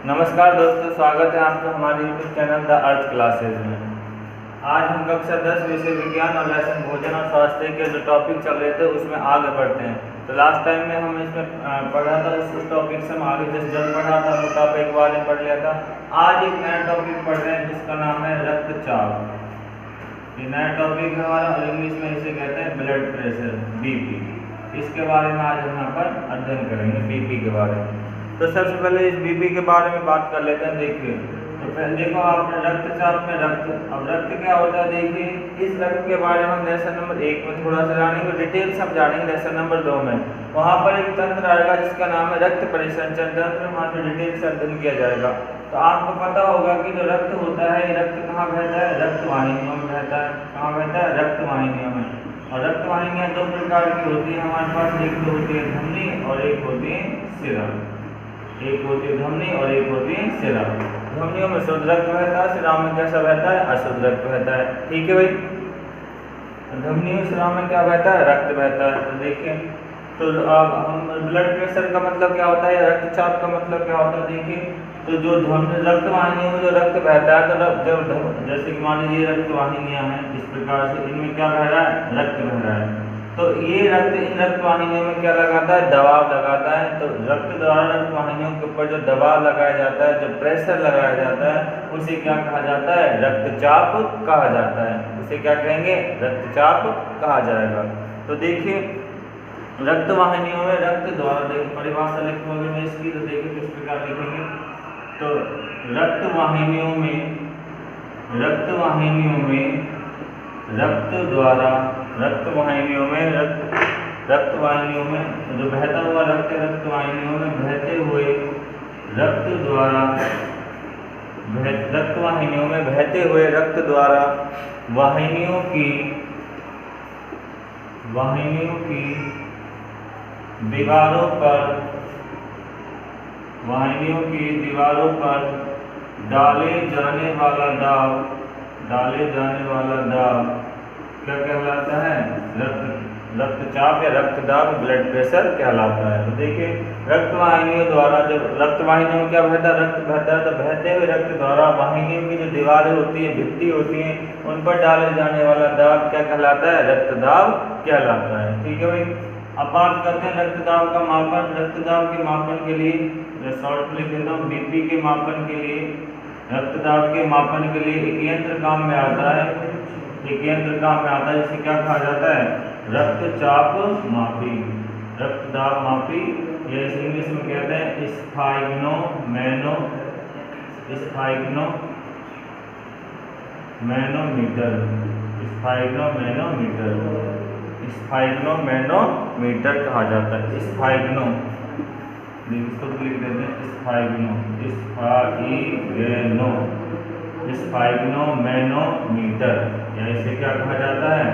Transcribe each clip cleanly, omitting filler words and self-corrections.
नमस्कार दोस्तों, स्वागत है आपका हमारे YouTube channel the earth classes में। आज हम कक्षा 10 विषय विज्ञान और लेसन भोजन और स्वास्थ्य के जो टॉपिक चल रहे थे उसमें आगे बढ़ते हैं। तो लास्ट टाइम में हम इसमें पढ़ा था, उस टॉपिक से हम आगे जैसे जल पढ़ा था, मोटापे के बारे में पढ़ लिया था। आज एक नया टॉपिक पढ़ रहे हैं जिसका नाम है रक्तचाप। ये नया टॉपिक है हमारा और इंग्लिश में इसे कहते हैं ब्लड प्रेशर, BP। इसके बारे में आज हम यहाँ पर अध्ययन करेंगे, BP के बारे में। तो सबसे पहले इस BP के बारे में बात कर लेते हैं। देखिए, तो पहले देखो आपने रक्तचाप में अब रक्त क्या होता है। देखिए, इस रक्त के बारे में हम लेसन नंबर 1 में थोड़ा सा जानेंगे, डिटेल सब जानेंगे। लेसन नंबर 2 में वहाँ पर एक तंत्र आएगा जिसका नाम है रक्त परिसंचरण तंत्र, वहाँ पर डिटेल से अध्ययन किया जाएगा। तो आपको पता होगा कि जो रक्त होता है, रक्त कहाँ बहता है, रक्त वाहिनियों में बहता है। कहाँ बहता है, रक्त वाहिनियों में। और रक्त वाहिनियाँ दो प्रकार की होती है हमारे पास, एक तो होती है धमनी और एक होती है सिरा। एक होती है धमनी और एक होती है सिरा। धमनियों में शुद्ध रक्त बहता है, सिरा में कैसा बहता है, अशुद्ध रक्त बहता है। ठीक है भाई, धमनी और सिरा में क्या बहता है, रक्त बहता है। तो देखिए, तो अब हम ब्लड प्रेशर का मतलब क्या होता है, रक्तचाप का मतलब क्या होता है। देखिए, तो जो रक्त वाहिनियों में जो रक्त बहता है, तो जब जैसे कि मान लीजिए रक्त वाहिनियाँ हैं, इस प्रकार से इनमें क्या बह रहा है, रक्त बह रहा है। तो ये रक्त इन रक्त वाहिनियों में क्या लगाता है, दबाव लगाता है। तो रक्त द्वारा रक्त वाहिनियों के ऊपर जो दबाव लगाया जाता है, जो प्रेशर लगाया जाता है, उसे क्या कहा जाता है, रक्तचाप कहा जाता है। उसे क्या कहेंगे, रक्तचाप कहा जाएगा। तो देखिए, रक्त वाहिनियों में रक्त द्वारा, देखिए परिभाषा लिखोगे मैं इसकी, तो देखिए किस प्रकार लिखेंगे। तो रक्त वाहिनियों में रक्त वाहिनियों में जो बहता हुआ रक्त रक्त वाहिनियों में बहते हुए रक्त द्वारा रक्त वाहिनियों में बहते हुए रक्त द्वारा वाहिनियों की दीवारों पर डाले जाने वाला दाब क्या कहलाता है, रक्तचाप या रक्तदाब, ब्लड प्रेशर कहलाता है। तो देखिए, रक्त वाहिनियों द्वारा जब रक्त वाहिनियों में क्या बहता है, रक्त बहता है, तो बहते हुए रक्त द्वारा वाहिनियों की जो दीवारें होती हैं, भित्ति होती हैं, उन पर डाले जाने वाला दाब क्या कहलाता है, रक्तदाब कहलाता है। ठीक है भाई, अब बात करते हैं रक्तदाब का मापन। रक्तदाब के मापन के लिए शॉर्ट में लिख देता हूँ, BP के मापन के लिए, रक्तदाब के मापन के लिए एक यंत्र काम में आता है। जिसे क्या कहा जाता है, रक्तचाप मापी, रक्तदाब मापी, या इसे इंग्लिश में कहते हैं स्फाइग्नोमैनोमीटर कहा जाता है। इसको लिख देते हैं स्फाइग्नोमैनोमीटर, या इसे क्या कहा जाता है,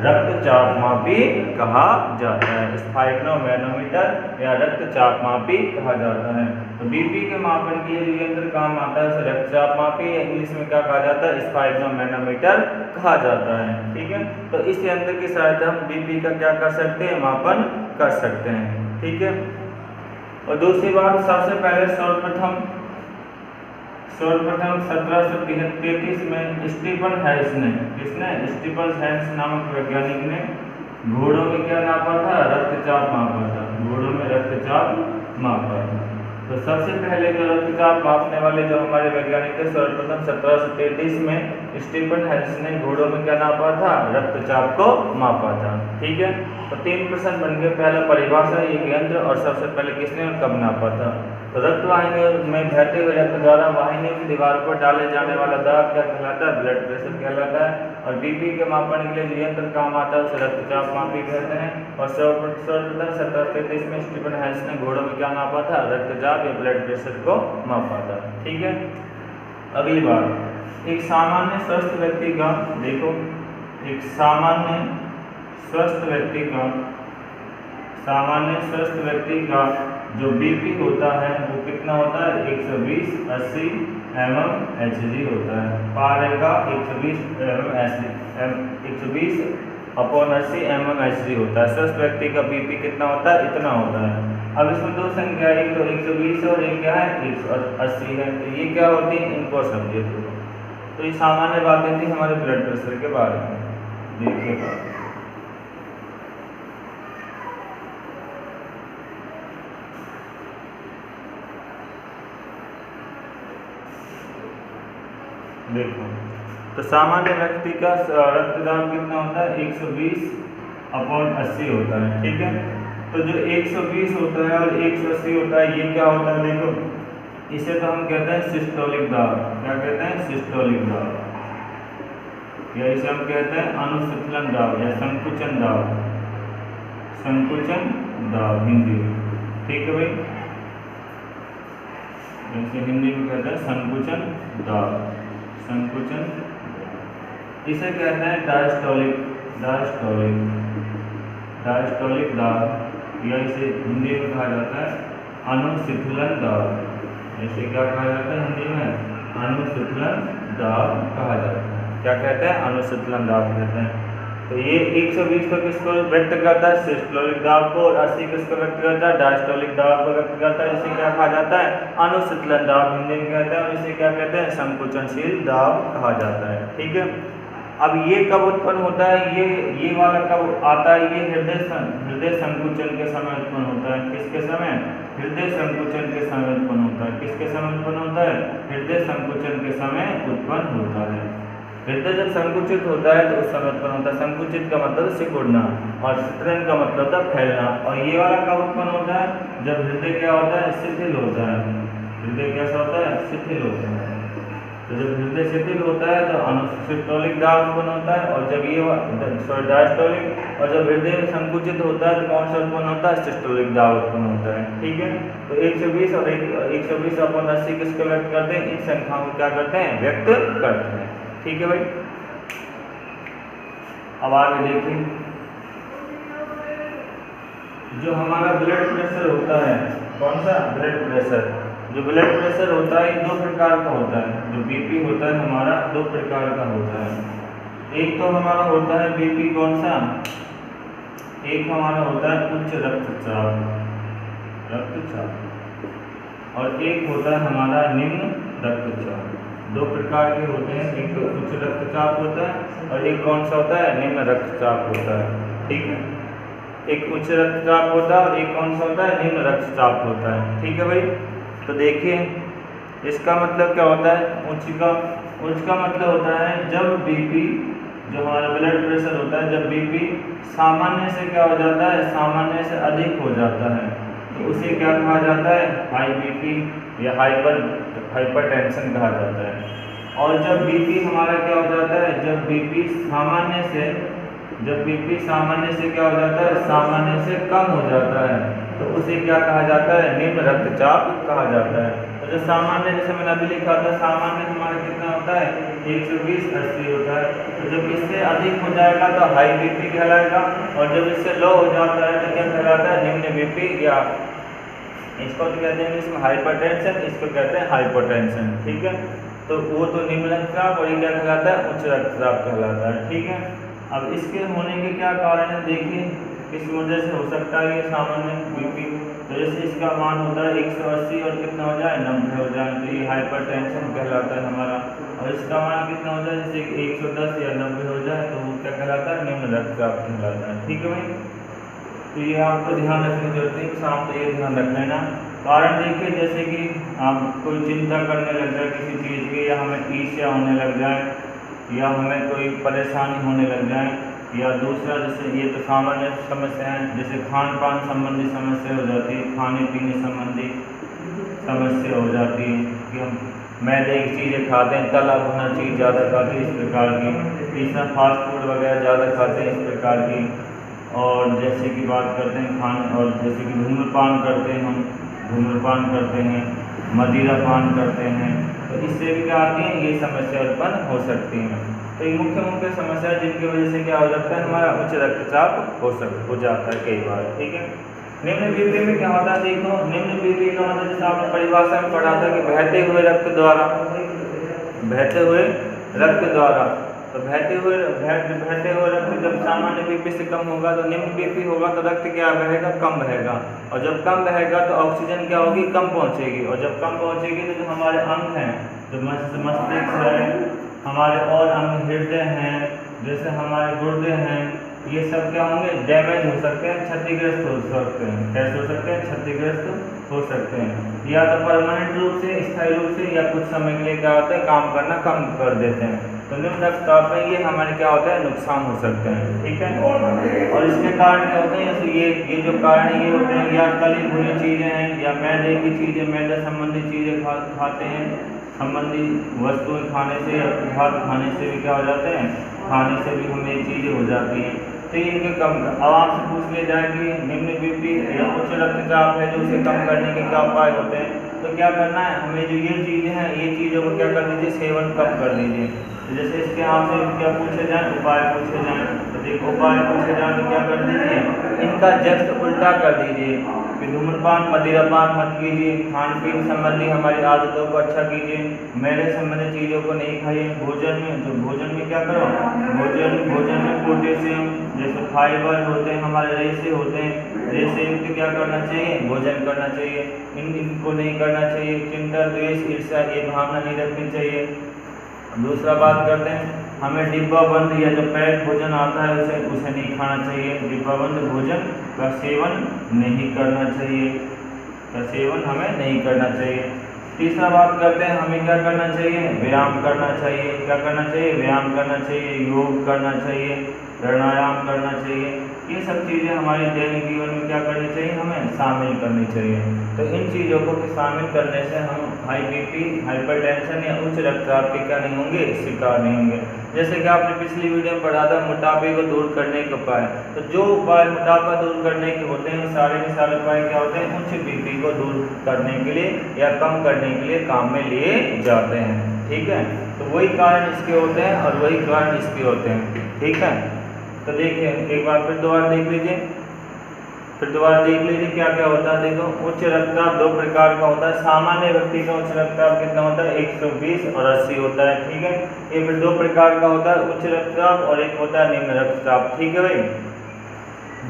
रक्तचाप मापी कहा जाता है। स्फाइग्नोमैनोमीटर या रक्तचाप मापी कहा जाता है। तो BP के मापन के लिए जो यंत्र काम आता है उसे रक्तचाप मापी, इंग्लिश में क्या कहा जाता है, स्फाइग्नोमैनोमीटर कहा जाता है। ठीक है, तो इस यंत्र की सहायता हम BP का क्या कर सकते हैं, मापन कर सकते हैं। ठीक है, और दूसरी बात, सबसे पहले सर्वप्रथम 1733 में स्टीफन हैरिस नामक वैज्ञानिक ने घोड़ों में क्या नापा था, रक्तचाप मापा था। घोड़ों में रक्तचाप मापा था। तो सबसे पहले जो रक्तचाप मापने वाले जो हमारे वैज्ञानिक थे, सर्वप्रथम 1733 में स्टीफन हैरिस ने घोड़ों में क्या नापा था, रक्तचाप को मापा था। ठीक है, तो 3 प्रश्न बन गए। पहला परिभाषा, एक यंत्र, और सबसे पहले किसने और कब नापा था। तो रक्त वाहिनियों में बहते हुए रक्त द्वारा वाहिनियों की दीवार पर डाले जाने वाला दाब क्या कहलाता है, ब्लड प्रेशर कहलाता है। और BP के मापन के लिए जो यंत्र काम आता है उसे रक्तचाप मापी कहते हैं। और सर्वप्रथम 1733 में स्टीफन हैरिस ने घोड़ों में क्या नापा था, रक्तचाप या ब्लड प्रेशर को मापा था। ठीक है, अगली बात, एक सामान्य स्वस्थ व्यक्ति का, देखो, एक सामान्य स्वस्थ व्यक्ति का जो BP होता है वो कितना होता है, 120/80 mmHg होता है। पारे का 120/80 mmHg होता है। स्वस्थ व्यक्ति का BP कितना होता है, इतना होता है। अब इसमें दो संख्या है, एक तो 120 और एक क्या है 180 है। तो ये क्या होती है, इनको समझिए। तो ये सामान्य बातें थी हमारे ब्लड प्रेशर के बारे में। देखिए देखो, तो सामान्य व्यक्ति का रक्तदाब कितना होता है 120/80 होता है। ठीक है, तो जो 120 होता है और 180 होता है, ये क्या होता है देखो, इसे तो हम कहते हैं सिस्टोलिक दाब। क्या कहते हैं, सिस्टोलिक दाब, या इसे हम कहते हैं अनुशीतलन दाब या संकुचन दाब, संकुचन दाब हिंदी में। ठीक है भाई, जैसे हिंदी में कहते हैं संकुचन दाब, संकुचन। इसे कहते हैं डायस्टोलिक, डायस्टोलिक, डायस्टोलिक दाब, या इसे हिंदी में कहा जाता है अनुशीतलन दाब। इसे क्या कहा जाता है हिंदी में, अनुशीतलन दाब कहा जाता है। क्या कहते हैं, अनुशीतलन दाब कहते हैं। तो ये 120 को किसको व्यक्त करता है, सिस्टोलिक दाब को, और 80 किसको व्यक्त करता है, डायस्टोलिक दाब को व्यक्त करता है। इसे क्या कहा जाता है, अनुशीतलन दाब हिंदी में कहते हैं, और इसे क्या कहते हैं, संकुचनशील दाब कहा जाता है। ठीक है, अब ये कब उत्पन्न होता है, ये वाला कब आता है, ये हृदय संकुचन के समय उत्पन्न होता है। किसके समय, हृदय संकुचन के समय उत्पन्न होता है। किसके समय उत्पन्न होता है, हृदय संकुचन के समय उत्पन्न होता है। हृदय जब संकुचित होता है तो उस समय उत्पन्न होता है। संकुचित का मतलब सिकुड़ना, और शिथिलन का मतलब था फैलना। और ये वाला कब उत्पन्न होता है, जब हृदय क्या होता है, शिथिल होता है। हृदय कैसा होता है, शिथिल होता है। तो जब हृदय शिथिल होता है तो अनुसिस्टोलिक दाब उत्पन्न होता है, और जब ये डायस्टोलिक, और जब हृदय संकुचित होता है तो कौन सा उत्पन्न होता है, सिस्टोलिक दाब उत्पन्न होता है। ठीक है, तो 120 और 120/80 किसको व्यक्त करते हैं, इन संख्याओं को क्या करते हैं, व्यक्त करते हैं। ठीक है भाई, अब आगे देखिए, जो हमारा ब्लड प्रेशर होता है, कौन सा, ब्लड प्रेशर। जो ब्लड प्रेशर होता है दो प्रकार का होता है। जो बीपी होता है हमारा दो प्रकार का होता है। एक तो हमारा होता है बीपी कौन सा, एक हमारा होता है उच्च रक्तचाप, रक्तचाप, और एक होता है हमारा निम्न रक्तचाप। दो प्रकार के होते हैं, एक तो उच्च रक्तचाप होता है और एक कौन सा होता है, निम्न रक्तचाप होता है। ठीक है, एक उच्च रक्तचाप होता है और एक कौन सा होता है, निम्न रक्तचाप होता है। ठीक है भाई, तो देखिए इसका मतलब क्या होता है, उच्च का मतलब होता है जब बीपी, जो हमारा ब्लड प्रेशर होता है, जब बीपी सामान्य से क्या हो जाता है, सामान्य से अधिक हो जाता है, तो उसे क्या कहा जाता है, हाई बीपी या हाइपरटेंशन कहा जाता है। और जब बीपी हमारा क्या हो जाता है, जब बीपी सामान्य से क्या हो जाता है, सामान्य से कम हो जाता है, तो उसे क्या कहा जाता है, निम्न रक्तचाप कहा जाता है। तो जो सामान्य, जैसे मैंने अभी लिखा था, सामान्य हमारा कितना होता है 120/80 होता है। तो जब इससे अधिक हो जाएगा तो हाई बीपी कहलाएगा, और जब इससे लो हो जाता है तो क्या कहलाता है, निम्न बीपी, या इसको तो कहते हैं इसमें हाइपरटेंशन, इसको कहते हैं हाइपोटेंशन। ठीक है, तो वो तो निम्न रक्तचाप और ये क्या कहलाता है, उच्च रक्तचाप कहलाता है। ठीक है, अब इसके होने के क्या कारण है, देखिए किस वजह से हो सकता है ये सामान्य बीपी। तो जैसे इसका मान होता है 180 और कितना हो जाए 90 हो जाए, तो ये हाइपरटेंशन कहलाता है हमारा। और इसका मान कितना हो जाए, जैसे 110 या 90 हो जाए तो वो क्या कहलाता है, निम्न रक्तचाप कहलाता है। ठीक है भाई, तो ये आपको ध्यान रखने की जरूरत है, शाम तो ये ध्यान रख लेना। कारण देखिए, जैसे कि आप कोई चिंता करने लग जाए किसी चीज़ की, या हमें ईर्ष्या होने लग जाए, या हमें कोई परेशानी होने लग जाए, या दूसरा जैसे ये तो सामान्य समस्या है, जैसे खान पान संबंधी समस्या हो जाती है, खाने पीने संबंधी समस्या हो जाती है कि हम मैदे की चीज़ें खाते हैं, तला भुना चीज़ ज़्यादा खाते हैं, इस प्रकार की। तीसरा फास्ट फूड वगैरह ज़्यादा खाते हैं, इस प्रकार की। और जैसे कि बात करते हैं खान, और जैसे कि धूम्रपान करते हैं, हम धूम्रपान करते हैं, मदिरा पान करते हैं, तो इससे भी क्या आती है, ये समस्या उत्पन्न हो सकती है। तो ये मुख्य समस्या जिनकी वजह से क्या हो जाता है, हमारा उच्च रक्तचाप हो जाता है कई बार। ठीक है, निम्न बीपी में क्या होता है, देखो निम्न बीपी का मतलब जैसे आपने परिभाषा में पढ़ा था कि बहते हुए रक्त द्वारा, तो बहते हुए रक्त जब सामान्य बीपी से कम होगा तो निम्न बीपी होगा तो रक्त क्या बहेगा, कम बहेगा। और जब कम बहेगा तो ऑक्सीजन क्या होगी, कम पहुंचेगी। और जब कम पहुंचेगी तो जो हमारे अंग हैं, जो मस्तिष्क है, हमारे और अंग हृदय हैं, जैसे हमारे गुर्दे हैं, ये सब क्या होंगे, डैमेज हो सकते हैं, क्षतिग्रस्त हो सकते हैं। कैसे हो सकते हैं, क्षतिग्रस्त हो सकते हैं। या तो परमानेंट रूप से, स्थायी रूप से, या कुछ समय के लिए क्या होता है, काम करना कम कर देते हैं। तो निम्न रक्तचाप में ये हमारे क्या होता है, नुकसान हो सकते हैं। ठीक है, और इसके कारण क्या होते हैं, जैसे ये जो कारण ये होते हैं, या तली भुनी चीज़ें हैं, या मैदे की चीज़ें, मैदा संबंधी चीज़ें खाते हैं, संबंधी वस्तुएं खाने से या भात खाने से भी क्या हो जाते हैं, खाने से भी हमें ये चीज़ें हो जाती हैं। तो इनके कम, अब आपसे पूछ लिया जाए कि निम्न बीपी या उच्च रक्तचाप है, जो उसे कम करने के क्या उपाय होते हैं। तो क्या करना है, हमें जो ये चीज़ें हैं, ये चीज़ों को क्या कर दीजिए, सेवन कम कर दीजिए। तो जैसे इसके आपसे क्या पूछे जाए, उपाय पूछे जाए, तो देखो उपाय पूछे जाए तो क्या कर दीजिए, इनका जस्ट उल्टा कर दीजिए कि धूम्रपान मदिरापान मत कीजिए, खान पीन संबंधी हमारी आदतों को अच्छा कीजिए, मैदे संबंधी चीज़ों को नहीं खाइए। भोजन में क्या करो, भोजन में पोटेशियम जैसे फाइबर होते हैं, हमारे रेशे होते हैं, रेशे युक्त क्या करना चाहिए, भोजन करना चाहिए। इनको नहीं करना चाहिए। चिंता, द्वेष, ईर्ष्या ये भावना नहीं रखनी चाहिए। दूसरा बात करते हैं, हमें डिब्बा बंद या जो पैक भोजन आता है उसे नहीं खाना चाहिए। डिब्बा बंद भोजन का सेवन नहीं करना चाहिए, हमें नहीं करना चाहिए। तीसरा बात करते हैं, हमें क्या करना चाहिए, व्यायाम करना चाहिए। क्या करना चाहिए, व्यायाम करना चाहिए, योग करना चाहिए, प्राणायाम करना चाहिए। ये सब चीज़ें हमारे दैनिक जीवन में क्या करनी चाहिए, हमें शामिल करनी चाहिए। तो इन चीज़ों को शामिल करने से हम हाई बीपी, हाइपरटेंशन या उच्च रक्तचाप के क्या नहीं होंगे, शिकार नहीं होंगे। जैसे कि आपने पिछली वीडियो में पढ़ा था मोटापे को दूर करने के उपाय। तो जो उपाय मोटापा दूर करने के होते हैं, सारे के सारे उपाय क्या होते हैं, उच्च बीपी को दूर करने के लिए या कम करने के लिए काम में लिए जाते हैं। ठीक है, तो वही कारण इसके होते हैं और वही कारण इसके होते हैं। ठीक है, तो देखिए एक बार फिर दोबारा देख लीजिए, क्या क्या होता है। देखो, उच्च रक्तचाप दो प्रकार का होता है। सामान्य व्यक्ति का उच्च रक्तचाप कितना होता है, 120 और 80 होता है। ठीक है, ये फिर दो प्रकार का होता है, उच्च रक्तचाप और एक होता है निम्न रक्तचाप। ठीक है भाई,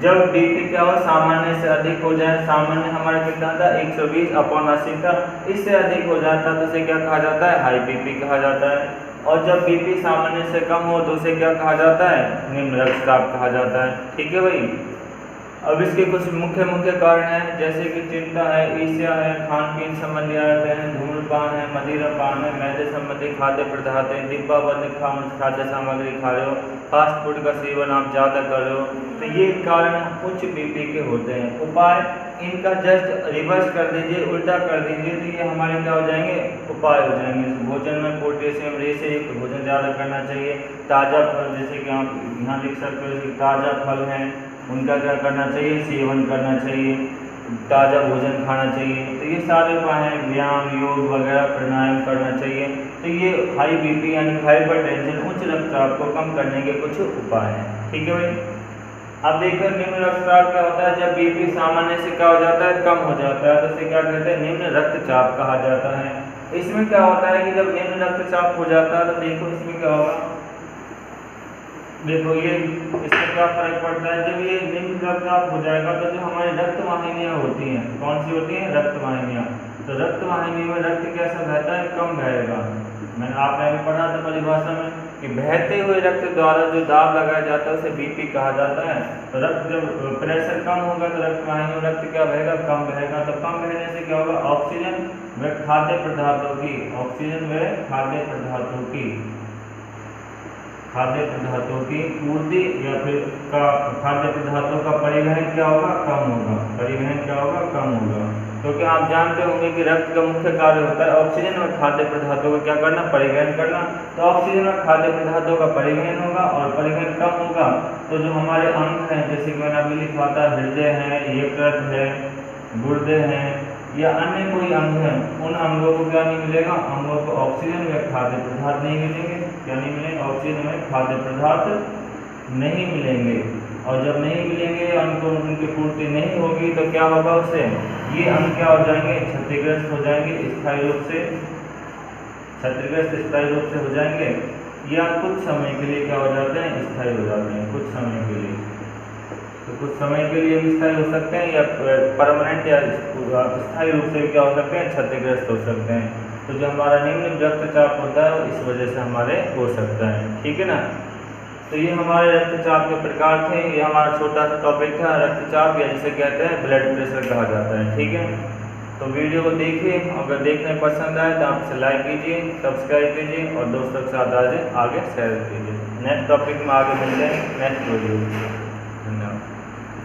जब बीपी क्या हो, सामान्य से अधिक हो जाए, सामान्य हमारा कितना था 120/80 था, इससे अधिक हो जाता तो उसे क्या कहा जाता है, हाई बीपी कहा जाता है। और जब बीपी सामान्य से कम हो तो उसे क्या कहा जाता है, निम्न रक्तचाप कहा जाता है। ठीक है भाई, अब इसके कुछ मुख्य कारण हैं, जैसे कि चिंता है, ईर्ष्या है, खान पीन संबंधी आदतें हैं, धूम्रपान है, मदिरापान है, मैदे संबंधी खाद्य पदार्थ हैं, डिब्बा बंद खाद्य सामग्री खा रहे हो, फास्ट फूड का सेवन आप ज़्यादा कर रहे हो, तो ये कारण उच्च बीपी के होते हैं। उपाय इनका जस्ट रिवर्स कर दीजिए, उल्टा कर दीजिए, तो ये हमारे क्या हो जाएंगे, उपाय हो जाएंगे। भोजन में पोटेशियम, रेशे युक्त भोजन ज़्यादा करना चाहिए। ताज़ा फल, जैसे कि आप यहाँ लिख सकते हो, ताज़ा फल हैं उनका क्या करना चाहिए, सेवन करना चाहिए, ताज़ा भोजन खाना चाहिए। तो ये सारे उपाय हैं, व्यायाम, योग वगैरह, प्राणायाम करना चाहिए। तो ये हाई बीपी यानी हाइपरटेंशन, उच्च रक्तचाप को कम करने के कुछ उपाय हैं। ठीक है भाई, अब देखो निम्न रक्तचाप क्या होता है, जब बीपी सामान्य से क्या हो जाता है, कम हो जाता है, तो इसे क्या कहते हैं, निम्न रक्तचाप कहा जाता है। इसमें क्या होता है कि जब निम्न रक्तचाप हो जाता है तो देखो इसमें क्या होगा, देखो ये इससे क्या फर्क पड़ता है, जब ये निम्न रक्तचाप हो जाएगा तो जो हमारी रक्त वाहिनियाँ होती हैं, कौन सी होती हैं, रक्त वाहिनियाँ। तो रक्त वाहिनी में रक्त कैसा बहता है, कम बहेगा। मैंने आपने अभी पढ़ा था परिभाषा में कि बहते हुए रक्त द्वारा जो दाब लगाया जाता है उसे बीपी कहा जाता है। तो रक्त जब प्रेशर कम होगा तो रक्त वाहिनी में रक्त क्या बहेगा, कम बहेगा। तो कम बहने से क्या होगा, ऑक्सीजन व खाद्य पदार्थों की, खाद्य पदार्थों की पूर्ति या फिर खाद्य पदार्थों का परिवहन क्या होगा, कम होगा। क्योंकि आप जानते होंगे कि रक्त का मुख्य कार्य होता है ऑक्सीजन और खाद्य पदार्थों का क्या करना, परिवहन करना। तो ऑक्सीजन और खाद्य पदार्थों का परिवहन होगा और परिवहन कम होगा तो जो हमारे अंग हैं, जैसे कि मैंने अभी लिखा था, हृदय है, यकृत है, गुर्दे हैं या अन्य कोई अंग है, उन अंगों को क्या नहीं मिलेगा, अंगों को ऑक्सीजन व खाद्य पदार्थ नहीं मिलेंगे। क्या नहीं मिलेंगे, ऑक्सीजन व खाद्य पदार्थ नहीं मिलेंगे। और जब नहीं मिलेंगे, उनको उनकी पूर्ति नहीं होगी तो क्या होगा, उससे ये अंग क्या हो जाएंगे, क्षतिग्रस्त हो जाएंगे, स्थायी रूप से हो जाएंगे। या कुछ समय के लिए क्या हो जाते हैं, स्थायी हो जाते हैं कुछ समय के लिए। तो कुछ समय के लिए भी स्थायी हो सकते हैं या परमानेंट या स्थायी रूप से क्या हो सकते हैं, क्षतिग्रस्त हो सकते हैं। तो जो हमारा निम्न रक्तचाप होता है इस वजह से हमारे हो सकता है, ठीक है ना। तो ये हमारे रक्तचाप के प्रकार थे, ये हमारा छोटा सा टॉपिक था रक्तचाप या जिसे कहते हैं ब्लड प्रेशर कहा जाता है, ठीक है। तो वीडियो को देखिए, अगर देखने पसंद आए तो आप इसे लाइक कीजिए, सब्सक्राइब कीजिए और दोस्तों के साथ आगे शेयर कीजिए। नेक्स्ट टॉपिक में आगे मिलते हैं नेक्स्ट वीडियो।